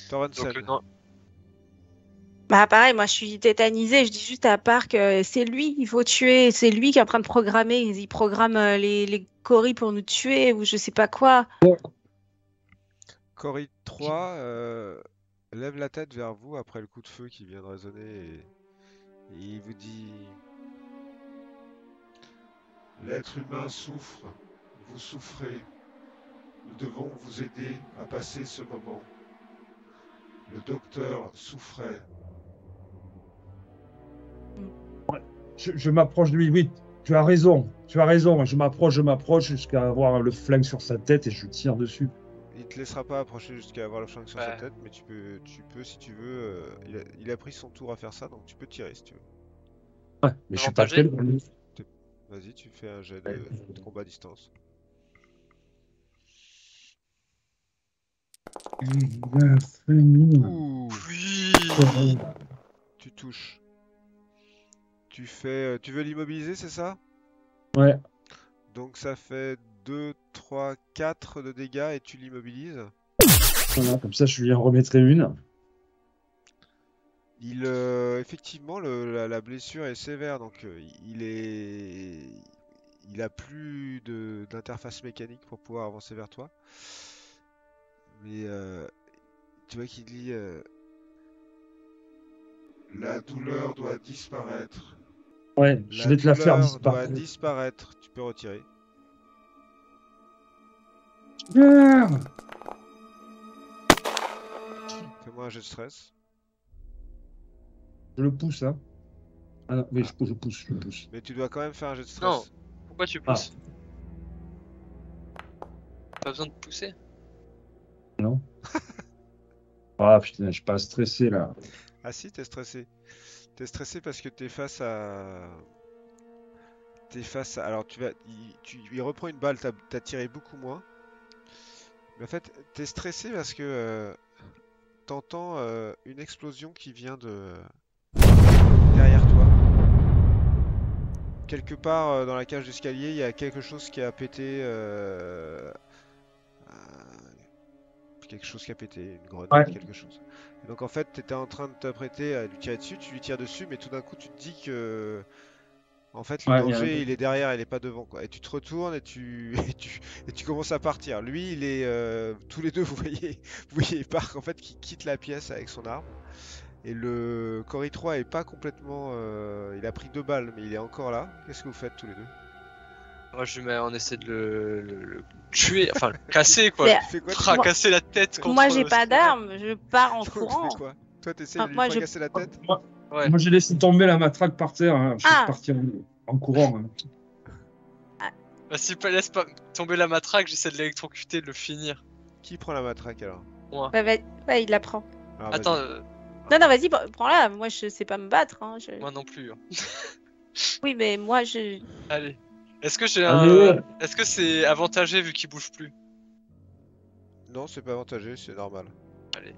Torrensen. Donc non. Bah pareil, moi je suis tétanisée, je dis juste à Park, c'est lui qu'il faut tuer, c'est lui qui est en train de programmer, il programme les Cory pour nous tuer ou je sais pas quoi. Cory 3 lève la tête vers vous après le coup de feu qui vient de résonner et il vous dit... L'être humain souffre, vous souffrez. Nous devons vous aider à passer ce moment. Le docteur souffrait. Je m'approche de lui, oui, tu as raison. Je m'approche jusqu'à avoir le flingue sur sa tête et je tire dessus. Il te laissera pas approcher jusqu'à avoir le flingue sur sa Ouais. tête, mais tu peux si tu veux. Il a pris son tour à faire ça, donc tu peux tirer si tu veux. Ouais, mais je suis pas Avantagé. très loin. Vas-y, tu fais un jet de combat à distance. Ouh, Oui. tu touches. Tu veux l'immobiliser, c'est ça? Ouais, Donc ça fait 2, 3, 4 de dégâts et tu l'immobilises. voilà, comme ça je lui en remettrai une. Effectivement, la blessure est sévère, donc il a plus d'interface mécanique pour pouvoir avancer vers toi. Mais tu vois qu'il dit La douleur doit disparaître. Ouais, je vais te la faire douleur doit disparaître. disparaître. Tu peux retirer. Ah, Fais-moi un jet de stress. je le pousse, hein. Ah non, oui, je pousse. Mais tu dois quand même faire un jet de stress. Non. Pourquoi tu pousses? Pas besoin de pousser. Non. Ah putain, je suis pas stressé là. Ah si, t'es stressé. T'es stressé parce que t'es face à... Alors il reprend une balle, t'as tiré beaucoup moins. Mais en fait, t'es stressé parce que t'entends une explosion qui vient de derrière toi. Quelque part dans la cage d'escalier, il y a quelque chose qui a pété. Quelque chose qui a pété, une grenade, Ouais. quelque chose. Et donc en fait, t'étais en train de t'apprêter à lui tirer dessus, tu lui tires dessus, mais tout d'un coup, tu te dis que en fait, le Ouais, danger, il est derrière, il est pas devant, quoi. Et tu te retournes et et tu commences à partir. Lui, il est tous les deux, vous voyez Park en fait qui quitte la pièce avec son arme. Et le Cory 3 est pas complètement, il a pris 2 balles, mais il est encore là. Qu'est-ce que vous faites tous les deux? Moi, on essaie de le tuer, enfin le casser quoi. Mais- Tu fais quoi? Fracasser la tête contre. Moi j'ai pas ce- d'arme, je pars en Tu fais courant. quoi? Toi, t'essaies Ah, de lui moi, je- fracasser la tête? Ouais. Moi j'ai laissé tomber la matraque par terre, hein. Je suis Ah. parti en courant, hein. Bah, si pas laisse pas tomber la matraque, j'essaie de l'électrocuter, de le finir. Qui prend la matraque alors? Moi. Ouais, il la prend. Alors, Attends, vas-y. Non, vas-y, prends-la. Moi, je sais pas me battre. Hein. moi non plus. Hein. Oui, mais moi, je. Allez. Est-ce que j'ai Allez. un... Est-ce que c'est avantagé vu qu'il bouge plus? Non, c'est pas avantagé, c'est normal. Allez.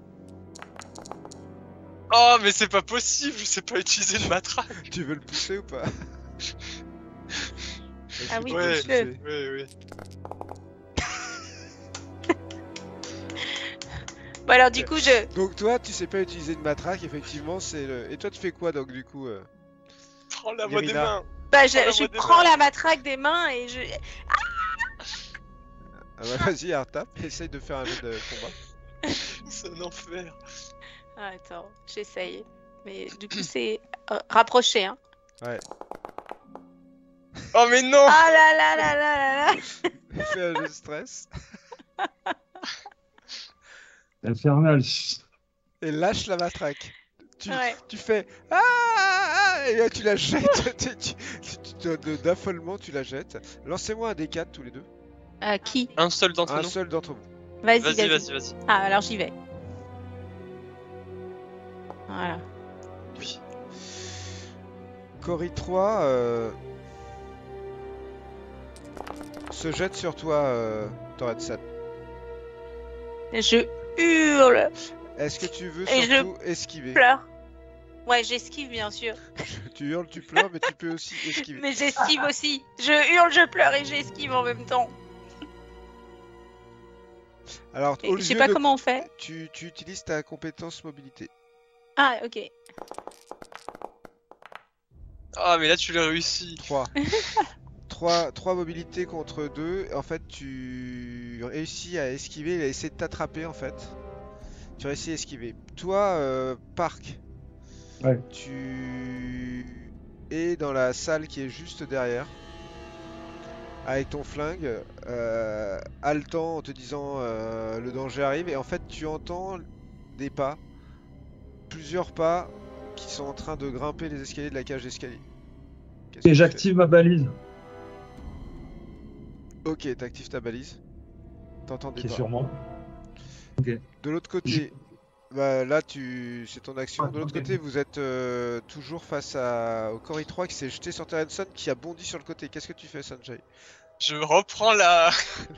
Oh, mais c'est pas possible, je sais pas utiliser une matraque. Tu veux le pousser ou pas? Est-ce Ah que oui, tu veux le pousse-le. pousser? Oui. Bon, alors, du coup, je. Donc toi, tu sais pas utiliser une matraque, effectivement, c'est le... Et toi, tu fais quoi, donc, du coup Prends la voix des Irina. mains. Bah, Prends la je voix des prends mains. la matraque des mains et je. Ah bah vas-y, Artap, essaye de faire un jeu de combat. C'est un enfer. Ah, attends, j'essaye. Mais du coup, c'est rapproché, hein. Ouais. Oh, mais non. Ah là là là là là là. Fais un jeu de stress. Infernal. Et lâche la matraque. Ouais. Tu fais ah, et là tu la jettes. D'affolement, tu la jettes. Lancez-moi un D4 tous les deux. Qui? Un seul d'entre Un nous. seul d'entre vous. Vas-y, Vas-y, vas-y. vas-y, vas-y. Ah, alors j'y vais. Voilà. Oui. Cory 3 se jette sur toi, Torrensen. Je hurle, Est-ce que tu veux Et je surtout esquiver? pleure. Ouais, j'esquive bien sûr. Tu hurles, tu pleures, mais tu peux aussi esquiver. Mais j'esquive aussi. Je hurle, je pleure et j'esquive en même temps. Alors, Et au je sais lieu pas de... comment on fait. tu utilises ta compétence mobilité. Ah, ok. Ah, mais là, tu l'as réussi. 3 mobilités contre 2. En fait, tu réussis à esquiver. Il a essayé de t'attraper, en fait. Tu réussis à esquiver. Toi, Park, Ouais. tu es dans la salle qui est juste derrière. Avec ton flingue, haletant en te disant le danger arrive. Et en fait, tu entends des pas. Plusieurs pas qui sont en train de grimper les escaliers de la cage d'escalier. Qu'est-ce que Et tu j'active ma balise, fais? Ok, t'actives ta balise. T'entends des qui est pas. sur moi. De l'autre côté, bah, là c'est ton action. Ouais, De l'autre ok. côté, vous êtes toujours face au Cory 3 qui s'est jeté sur Terrenson qui a bondi sur le côté. Qu'est-ce que tu fais, Sanjay? Je reprends la...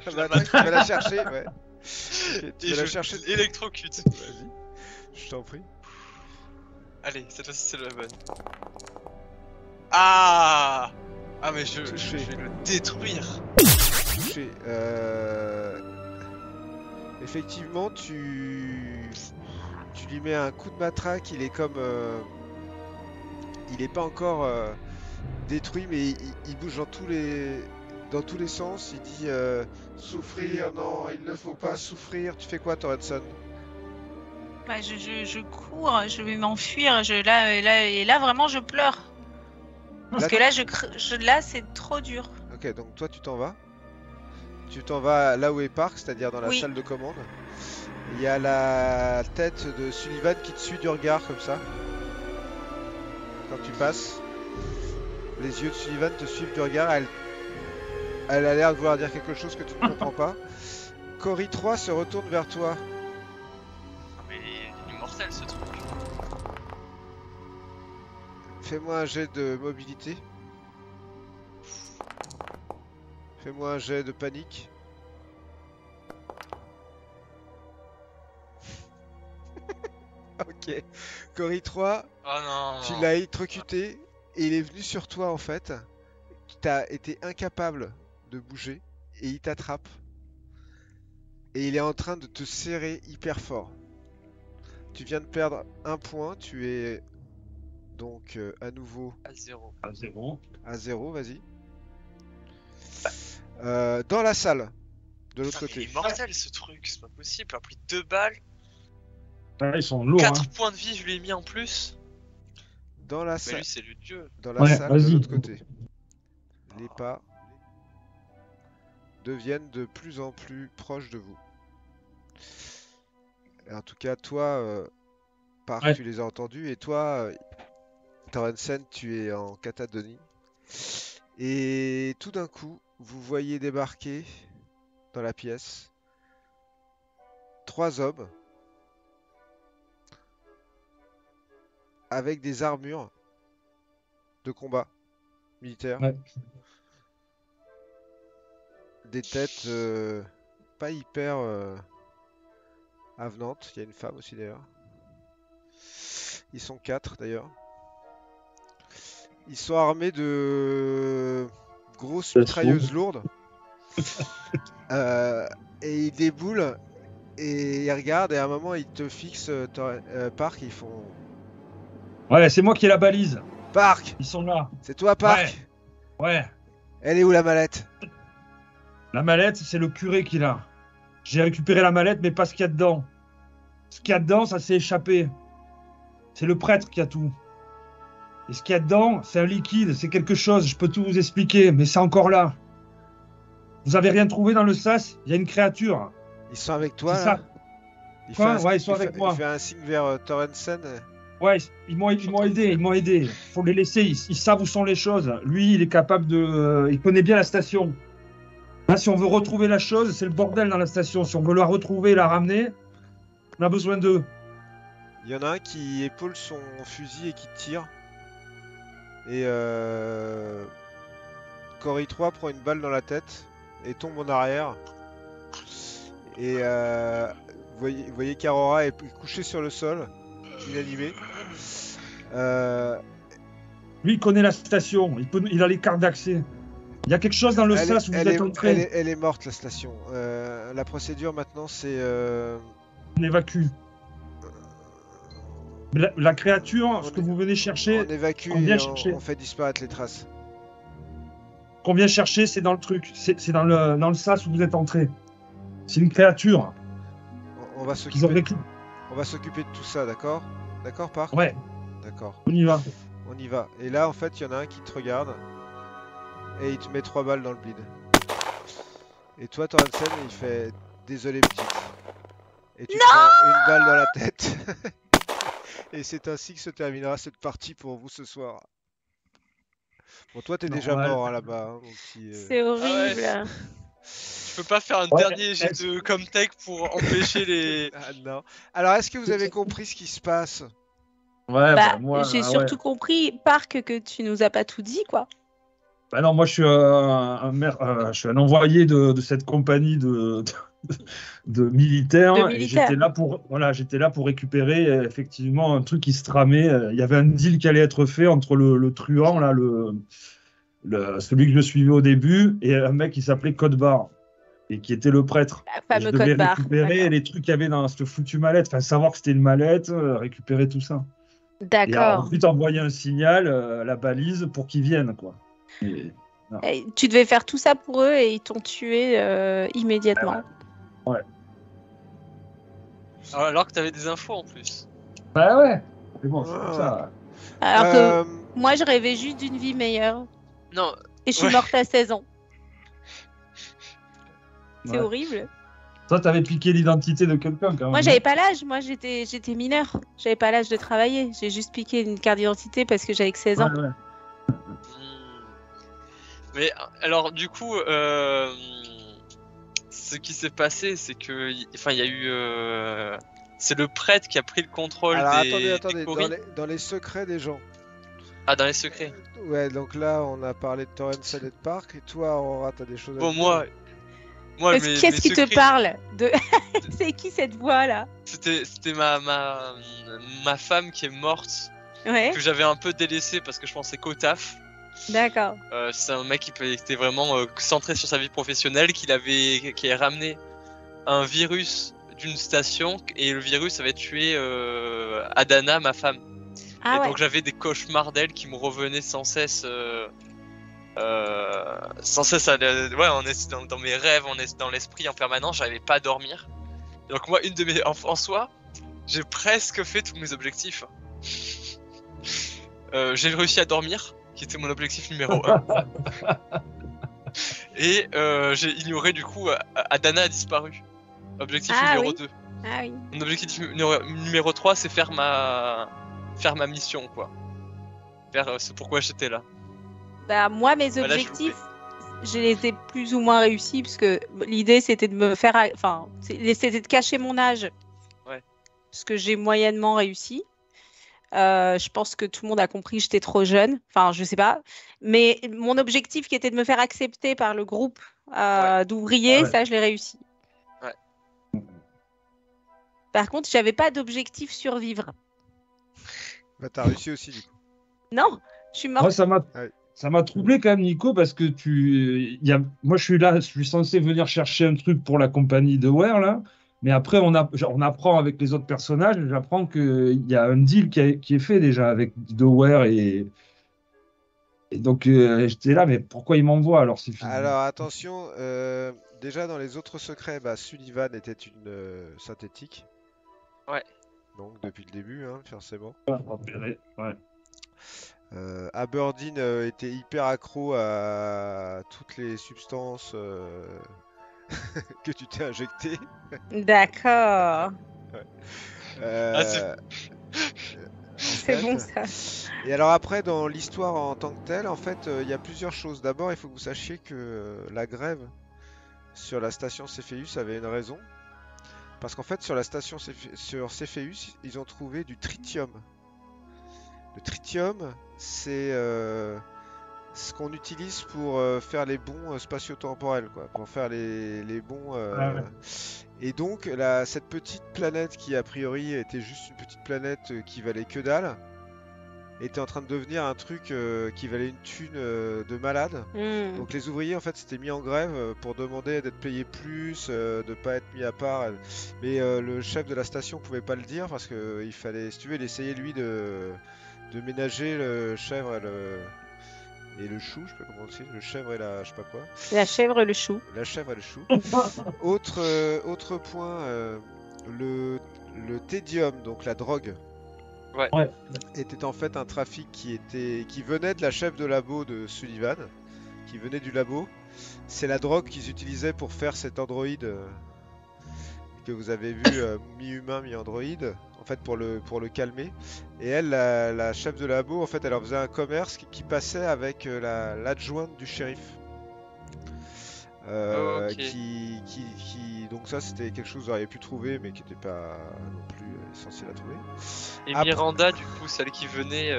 La La matraque, tu vas la chercher, ouais. Ok, tu Et vas la je chercher. électrocute. Vas-y, je t'en prie. Allez, cette fois-ci, c'est la bonne. Ah. Ah, mais je Touché. vais le détruire. Touché. Effectivement, tu lui mets un coup de matraque. Il est comme, il est pas encore détruit, mais il bouge dans tous les sens. Il dit souffrir, non, il ne faut pas souffrir. Tu fais quoi, Torrenson? Bah, je cours, je vais m'enfuir. Là, vraiment, je pleure. Parce Là, que là, là, c'est trop dur. Ok, donc toi, tu t'en vas. Tu t'en vas là où est Park, c'est-à-dire dans la Oui. salle de commande. Il y a la tête de Sullivan qui te suit du regard comme ça. Quand tu passes, les yeux de Sullivan te suivent du regard. Elle a l'air de vouloir dire quelque chose que tu ne comprends pas. Cory 3 se retourne vers toi. Mais il est immortel, ce truc. Fais-moi un jet de mobilité. Fais-moi un jet de panique. Ok. Cory 3, Oh non. tu l'as électrocuté et il est venu sur toi en fait. T'as été incapable de bouger et il t'attrape. Et il est en train de te serrer hyper fort. Tu viens de perdre un point, tu es donc à nouveau À 0. Ah, c'est bon. à 0, vas-y. Dans la salle, de l'autre Putain, mais il côté. est mortel, ce truc, c'est pas possible. Il a pris 2 balles. Ah, ils sont lourds, 4 hein. points de vie, je lui ai mis en plus. Dans la Mais salle, lui, c'est le dieu. dans la Ouais, salle de vas-y. l'autre côté. Les pas deviennent de plus en plus proches de vous. Et en tout cas, toi, Park, Ouais. tu les as entendus, et toi, Torrensen, tu es en catatonie. Et tout d'un coup, vous voyez débarquer dans la pièce 3 hommes avec des armures de combat militaire. Ouais. des têtes pas hyper avenantes. Il y a une femme aussi d'ailleurs. Ils sont 4 d'ailleurs. Ils sont armés de grosses Ça se mitrailleuses lourdes. Et ils déboulent et ils regardent et à un moment ils te fixent Park, ils font Ouais, c'est moi qui ai la balise. Park, Ils sont là. c'est toi Park. Ouais. Elle est où la mallette? La mallette, c'est le curé qui l'a. J'ai récupéré la mallette, mais pas ce qu'il y a dedans. Ce qu'il y a dedans, ça s'est échappé. C'est le prêtre qui a tout. Et ce qu'il y a dedans, c'est un liquide, c'est quelque chose. Je peux tout vous expliquer, mais c'est encore là. Vous avez rien trouvé dans le sas? Il y a une créature. Ils sont avec toi C'est là? ça. Il Quoi fait un- Ouais, ils sont il avec fait- moi. Il fait un signe vers Torrensen. Ouais, ils m'ont aidé. Faut les laisser, ils savent où sont les choses. Lui, il est capable de... il connaît bien la station. Là, si on veut retrouver la chose, c'est le bordel dans la station. Si on veut la retrouver et la ramener, on a besoin d'eux. Il y en a un qui épaule son fusil et qui tire. Et Cory 3 prend une balle dans la tête et tombe en arrière. Et vous voyez qu'Aurora est couchée sur le sol, inanimée. Lui, il connaît la station. Il a les cartes d'accès. Il y a quelque chose dans le sas où vous êtes entré. elle est morte la station. La procédure maintenant c'est On évacue. La créature, ce que vous venez chercher, on évacue on vient et chercher. on fait disparaître les traces. qu'on vient chercher, c'est dans le truc. C'est dans le sas où vous êtes entré. C'est une créature. On va Qu'ils ont s'occuper vécu. on va s'occuper de tout ça, d'accord? D'accord Park? Ouais, D'accord. on y va. On y va. Et là, en fait, il y en a un qui te regarde et il te met 3 balles dans le bide. Et toi, Torrensen, il fait désolé petite. Et tu prends une balle dans la tête. Et c'est ainsi que se terminera cette partie pour vous ce soir. Bon, toi, t'es Non, déjà ouais. mort hein, là-bas, hein, mon petit. C'est horrible. Je peux pas faire un Ouais, dernier jet de Comtech pour empêcher les. Ah non. Alors, est-ce que vous avez compris ce qui se passe? Ouais, Bah, moi, j'ai ah ouais. surtout compris, Parc, que tu nous as pas tout dit, quoi. Bah non, moi je suis je suis un envoyé de cette compagnie de militaires. De Et militaires. j'étais là pour récupérer effectivement un truc qui se tramait. Il y avait un deal qui allait être fait entre le truand, là, celui que je suivais au début, et un mec qui s'appelait Codebar, et qui était le prêtre. Le Et fameux je devais code barre. récupérer D'accord. les trucs qu'il y avait dans cette foutue mallette, enfin savoir que c'était une mallette, récupérer tout ça. Et D'accord. ensuite envoyer un signal, la balise, pour qu'ils viennent, quoi. Et- Et tu devais faire tout ça pour eux et ils t'ont tué immédiatement. Alors que t'avais des infos en plus. Bah ouais, mais bon, c'est comme ça. Alors Euh, que moi, je rêvais juste d'une vie meilleure. Non, Et je suis Ouais. morte à 16 ans. C'est Ouais. horrible. Toi, t'avais piqué l'identité de quelqu'un quand même. Moi, j'avais pas l'âge. Moi, j'étais mineure. J'avais pas l'âge de travailler. J'ai juste piqué une carte d'identité parce que j'avais que 16 ans. Ouais, ouais. mais alors du coup, ce qui s'est passé, c'est que, enfin, il y a eu, c'est le prêtre qui a pris le contrôle Alors des attendez, Cory. dans les secrets des gens. Ah, dans les secrets. Ouais, donc là on a parlé de Torrensen et de Park, et toi Aurora, t'as des choses à Bon, dire? moi, mes Qu'est-ce qui te secrets, parle de... C'est qui cette voix là? C'était ma femme qui est morte, Ouais, que j'avais un peu délaissée parce que je pensais qu'au taf. d'accord. C'est un mec qui était vraiment centré sur sa vie professionnelle, qui a ramené un virus d'une station, et le virus avait tué Adana, ma femme. Ah Et ouais. donc j'avais des cauchemars d'elle qui me revenaient sans cesse. Sans cesse, dans mes rêves, dans l'esprit en permanence, j'arrivais pas à dormir. Et donc moi, en soi, j'ai presque fait tous mes objectifs. J'ai réussi à dormir, qui était mon objectif numéro 1. Et j'ai ignoré du coup, Adana a disparu. Objectif Ah numéro oui. 2. Ah oui. Mon objectif numéro 3, c'est faire ma mission, quoi. C'est pourquoi j'étais là. Bah, moi, mes Voilà, j'ai objectifs, je les ai plus ou moins réussis parce que l'idée c'était de me faire. Enfin, c'était de cacher mon âge. Ouais. Ce que j'ai moyennement réussi. Je pense que tout le monde a compris que j'étais trop jeune. Enfin, je sais pas. Mais mon objectif qui était de me faire accepter par le groupe d'ouvriers, Ah ouais. ça, je l'ai réussi. Ouais. Par contre, j'avais pas d'objectif survivre. Bah, t'as réussi aussi, du coup. Non, je suis Moi, morte. ça m'a troublé quand même, Nico, parce que moi, je suis là, je suis censé venir chercher un truc pour la compagnie de Ware, là. Mais après, on apprend avec les autres personnages, j'apprends qu'il y a un deal qui est fait déjà avec Dewar et donc j'étais là, mais pourquoi il m'envoie alors c'est fini. Alors attention, déjà dans les autres secrets, bah, Sullivan était une synthétique. Ouais. Donc depuis le début, hein, forcément. Ouais. Aberdeen était hyper accro à toutes les substances que tu t'es injectées. D'accord. Euh, C'est fait. bon ça. Et alors après, dans l'histoire en tant que telle, en fait, il y a plusieurs choses. D'abord, il faut que vous sachiez que la grève sur la station Cepheus avait une raison. Parce qu'en fait, sur la station sur Cepheus, ils ont trouvé du tritium. Le tritium, c'est ce qu'on utilise pour faire les bons spatio-temporels, quoi, pour faire les bons. Ouais. Et donc, cette petite planète qui a priori était juste une petite planète qui valait que dalle, était en train de devenir un truc qui valait une thune de malade. Donc les ouvriers en fait s'étaient mis en grève pour demander d'être payés plus, de pas être mis à part. Mais le chef de la station pouvait pas le dire parce que il fallait, si tu veux, il essayait lui de ménager le chèvre et le chou, je sais pas comment on dit, le chèvre et la je sais pas quoi. La chèvre, le chou. La chèvre et le chou. Autre point, le tédium, donc la drogue. Ouais. Était en fait un trafic qui venait de la chef de labo de Sullivan, qui venait du labo. C'est la drogue qu'ils utilisaient pour faire cet androïde que vous avez vu mi-humain, mi-androïde, en fait pour le calmer. Et elle, la chef de labo, en fait, elle leur faisait un commerce qui passait avec l'adjointe du shérif. Ok. Donc ça c'était quelque chose que vous auriez pu trouver mais qui n'était pas non plus essentiel à trouver. Et Après- Miranda, du coup, celle qui venait.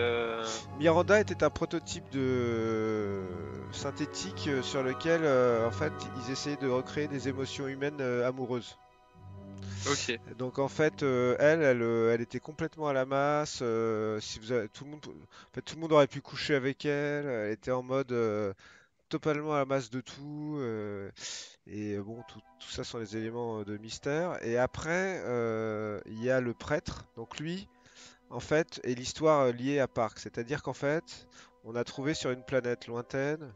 Miranda était un prototype de synthétique sur lequel en fait ils essayaient de recréer des émotions humaines amoureuses. Ok. Donc en fait elle était complètement à la masse. Si vous avez- tout le monde, en fait, tout le monde aurait pu coucher avec elle. Elle était en mode totalement à la masse de tout. Et bon, tout ça sont des éléments de mystère. Et après, il y a le prêtre. Donc lui, en fait, est l'histoire liée à Park. C'est-à-dire qu'en fait, on a trouvé sur une planète lointaine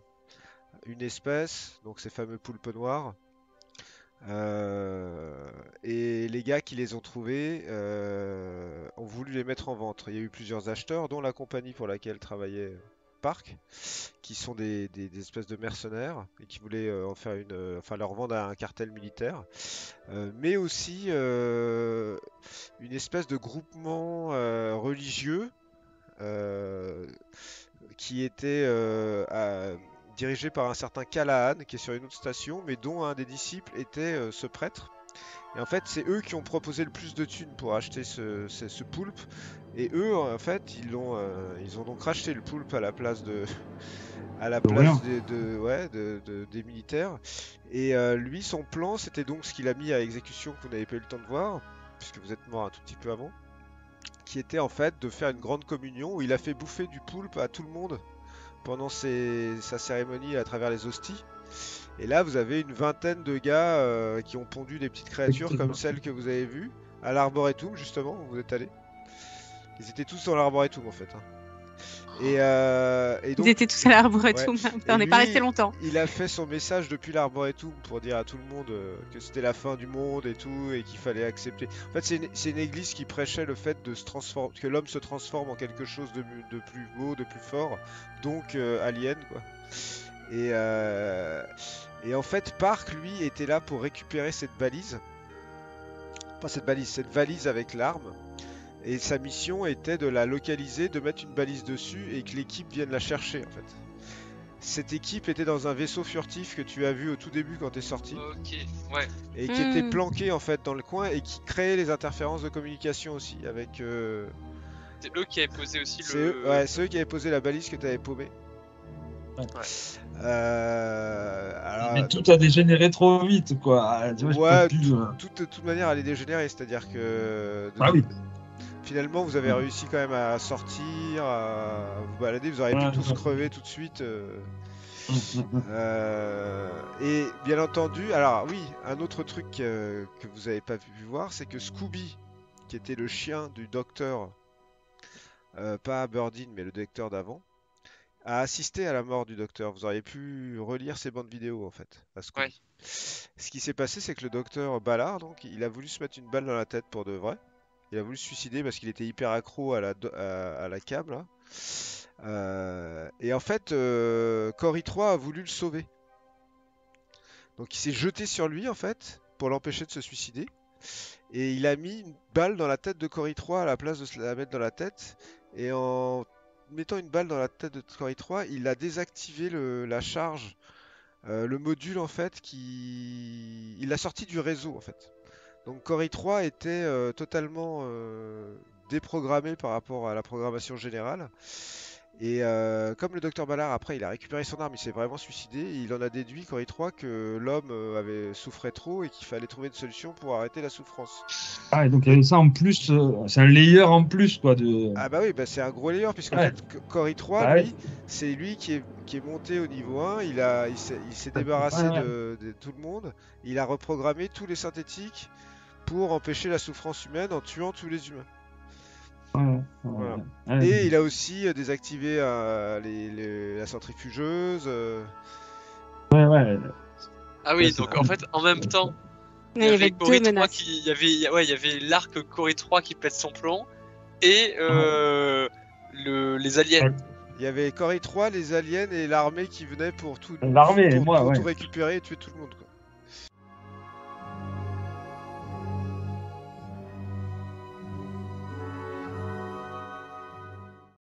une espèce, donc ces fameux poulpes noirs. Et les gars qui les ont trouvés ont voulu les mettre en vente. Il y a eu plusieurs acheteurs, dont la compagnie pour laquelle travaillait Park, qui sont des espèces de mercenaires et qui voulaient en faire enfin leur vendre à un cartel militaire, mais aussi une espèce de groupement religieux euh, qui était dirigé par un certain Callahan qui est sur une autre station, mais dont un des disciples était ce prêtre. Et en fait, c'est eux qui ont proposé le plus de thunes pour acheter ce poulpe. Et eux, en fait, ils ont donc racheté le poulpe à la place des militaires. Et lui, son plan, c'était donc ce qu'il a mis à exécution que vous n'avez pas eu le temps de voir, puisque vous êtes mort un tout petit peu avant, qui était en fait de faire une grande communion où il a fait bouffer du poulpe à tout le monde pendant sa cérémonie à travers les hosties. Et là, vous avez une vingtaine de gars qui ont pondu des petites créatures comme celles que vous avez vues à l'Arboretum, justement, où vous êtes allés. Ils étaient tous dans l'Arboretum en fait. Et Ils donc, étaient tous à l'Arboretum. On n'est pas lui, resté longtemps. il a fait son message depuis l'Arboretum pour dire à tout le monde que c'était la fin du monde et tout, et qu'il fallait accepter. En fait, c'est une église qui prêchait le fait de se transformer, que l'homme se transforme en quelque chose de plus beau, de plus fort, donc alien quoi. Et en fait, Park, lui, était là pour récupérer cette balise. Pas cette balise, cette valise avec l'arme. Et sa mission était de la localiser, de mettre une balise dessus et que l'équipe vienne la chercher en fait. Cette équipe était dans un vaisseau furtif que tu as vu au tout début quand t'es sorti. Ok. Ouais. Et qui était planqué en fait dans le coin et qui créait les interférences de communication aussi avec c'était eux qui avaient posé aussi C'est le. c'est eux qui avaient posé la balise que tu avais paumée. Ouais. Alors, Mais tout a dégénéré trop vite, quoi. Tu vois, j'ai ouais, pas pu, de toute manière, elle est dégénérée, c'est-à-dire que Ah oui. finalement, vous avez réussi quand même à sortir, à vous balader, vous auriez pu Ouais, tous ouais. crever tout de suite. Et bien entendu, alors oui, un autre truc que vous avez pas pu voir, c'est que Scooby, qui était le chien du docteur, pas Aberdeen, mais le docteur d'avant, a assisté à la mort du docteur. Vous auriez pu relire ses bandes vidéo en fait, à Scooby. Ouais. Ce qui s'est passé, c'est que le docteur Ballard, donc, il a voulu se mettre une balle dans la tête pour de vrai. Il a voulu se suicider parce qu'il était hyper accro à la cam là. Et en fait, Cory 3 a voulu le sauver. Donc il s'est jeté sur lui en fait pour l'empêcher de se suicider. Et il a mis une balle dans la tête de Cory 3 à la place de se la mettre dans la tête. Et en mettant une balle dans la tête de Cory 3, il a désactivé la charge, le module en fait il l'a sorti du réseau en fait. Donc Cory 3 était totalement déprogrammé par rapport à la programmation générale. Et comme le docteur Ballard, après, il a récupéré son arme, il s'est vraiment suicidé, et il en a déduit, Cory 3, que l'homme avait souffrait trop et qu'il fallait trouver une solution pour arrêter la souffrance. Ah, et donc il y avait ça en plus, c'est un layer en plus, quoi, de... Ah bah oui, bah c'est un gros layer, puisqu'en Ouais. fait, Cory 3, Bah lui, ouais. c'est lui qui est monté au niveau 1, il s'est débarrassé Ouais, ouais. de tout le monde, il a reprogrammé tous les synthétiques pour empêcher la souffrance humaine en tuant tous les humains. Ouais, Voilà. ouais. Et il a aussi désactivé la centrifugeuse. Ouais. Ah oui, Ouais, c'est donc cool. en fait, en même temps, Mais il y avait deux Cory 3 menaces. il y avait l'arc Cory 3 qui pète son plomb et les aliens. Ouais. Il y avait Cory 3, les aliens et l'armée qui venaient pour tout, L'armée, pour moi, ouais. tout récupérer et tuer tout le monde, quoi.